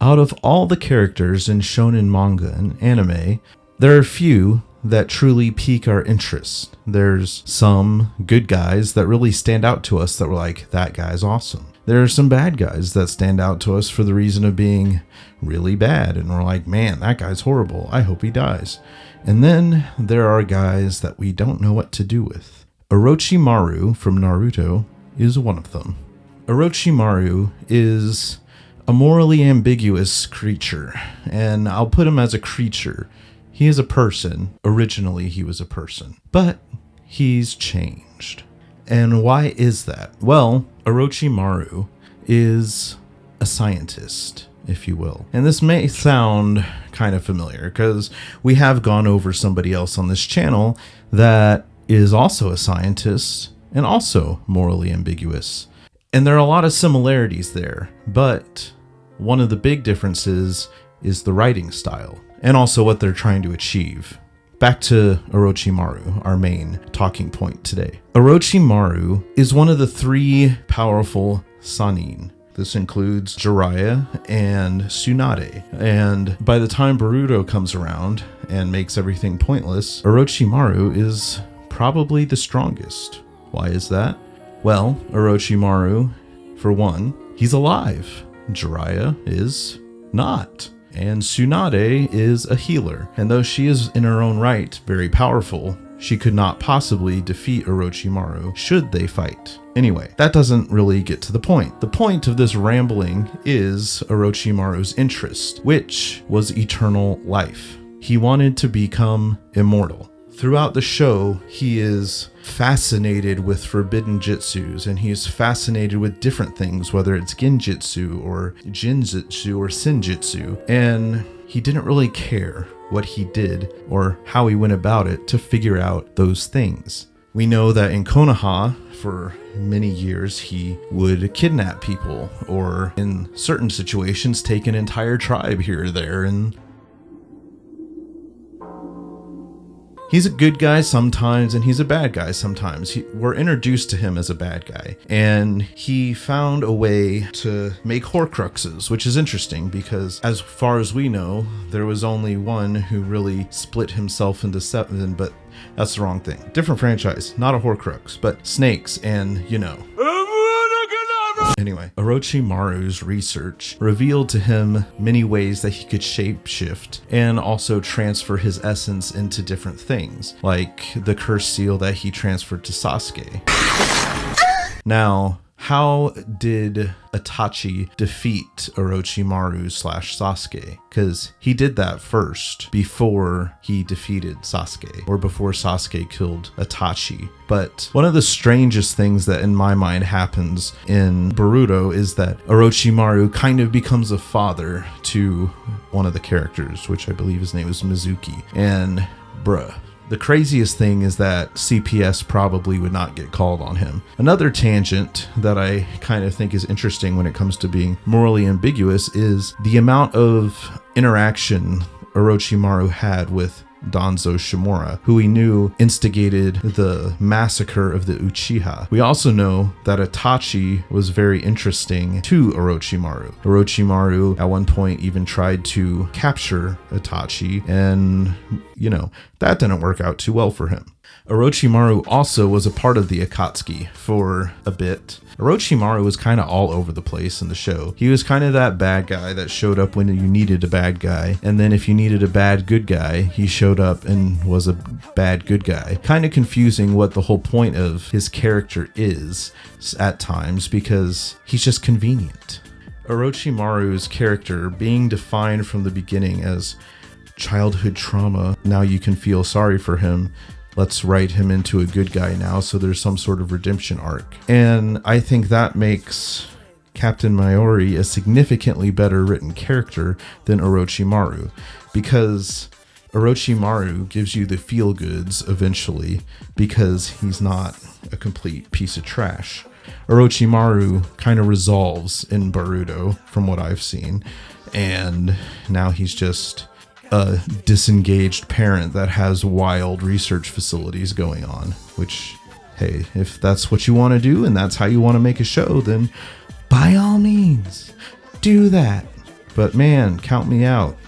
Out of all the characters in shonen manga and anime, there are few that truly pique our interest. There's some good guys that really stand out to us that we're like, that guy's awesome. There are some bad guys that stand out to us for the reason of being really bad, and we're like, man, that guy's horrible. I hope he dies. And then there are guys that we don't know what to do with. Orochimaru from Naruto is one of them. Orochimaru is a morally ambiguous creature, and I'll put him as a creature. He is a person. Originally, he was a person, but he's changed. And why is that? Well, Orochimaru is a scientist, if you will. And this may sound kind of familiar because we have gone over somebody else on this channel that is also a scientist and also morally ambiguous. And there are a lot of similarities there, but one of the big differences is the writing style and also what they're trying to achieve. Back to Orochimaru, our main talking point today. Orochimaru is one of the 3 powerful Sannin. This includes Jiraiya and Tsunade. And by the time Boruto comes around and makes everything pointless, Orochimaru is probably the strongest. Why is that? Well, Orochimaru, for one, he's alive. Jiraiya is not. And Tsunade is a healer, and though she is in her own right very powerful, she could not possibly defeat Orochimaru should they fight. Anyway, that doesn't really get to the point. The point of this rambling is Orochimaru's interest, which was eternal life. He wanted to become immortal. Throughout the show, he is fascinated with forbidden jutsus, and he is fascinated with different things, whether it's genjutsu or jinjutsu or senjutsu, and he didn't really care what he did or how he went about it to figure out those things. We know that in Konoha, for many years, he would kidnap people, or in certain situations, take an entire tribe here or there, and he's a good guy sometimes, and he's a bad guy sometimes. We're introduced to him as a bad guy, and he found a way to make Horcruxes, which is interesting because, as far as we know, there was only one who really split himself into 7, but that's the wrong thing. Different franchise, not a Horcrux, but snakes and, you know. Anyway, Orochimaru's research revealed to him many ways that he could shapeshift and also transfer his essence into different things, like the cursed seal that he transferred to Sasuke. Now, how did Itachi defeat Orochimaru / Sasuke? Because he did that first before he defeated Sasuke, or before Sasuke killed Itachi. But one of the strangest things that in my mind happens in Boruto is that Orochimaru kind of becomes a father to one of the characters, which I believe his name is Mizuki. And bruh, the craziest thing is that CPS probably would not get called on him. Another tangent that I kind of think is interesting when it comes to being morally ambiguous is the amount of interaction Orochimaru had with Danzo Shimura, who we knew instigated the massacre of the Uchiha. We also know that Itachi was very interesting to Orochimaru. Orochimaru at one point even tried to capture Itachi, and you know, that didn't work out too well for him. Orochimaru also was a part of the Akatsuki for a bit. Orochimaru was kind of all over the place in the show. He was kind of that bad guy that showed up when you needed a bad guy, and then if you needed a bad good guy, he showed up and was a bad good guy. Kind of confusing what the whole point of his character is at times, because he's just convenient. Orochimaru's character being defined from the beginning as childhood trauma, now you can feel sorry for him. Let's write him into a good guy now, so there's some sort of redemption arc. And I think that makes Captain Mayuri a significantly better written character than Orochimaru, because Orochimaru gives you the feel-goods eventually, because he's not a complete piece of trash. Orochimaru kind of resolves in Boruto, from what I've seen, and now he's just a disengaged parent that has wild research facilities going on, which, hey, if that's what you want to do and that's how you want to make a show, then by all means, do that. But man, count me out.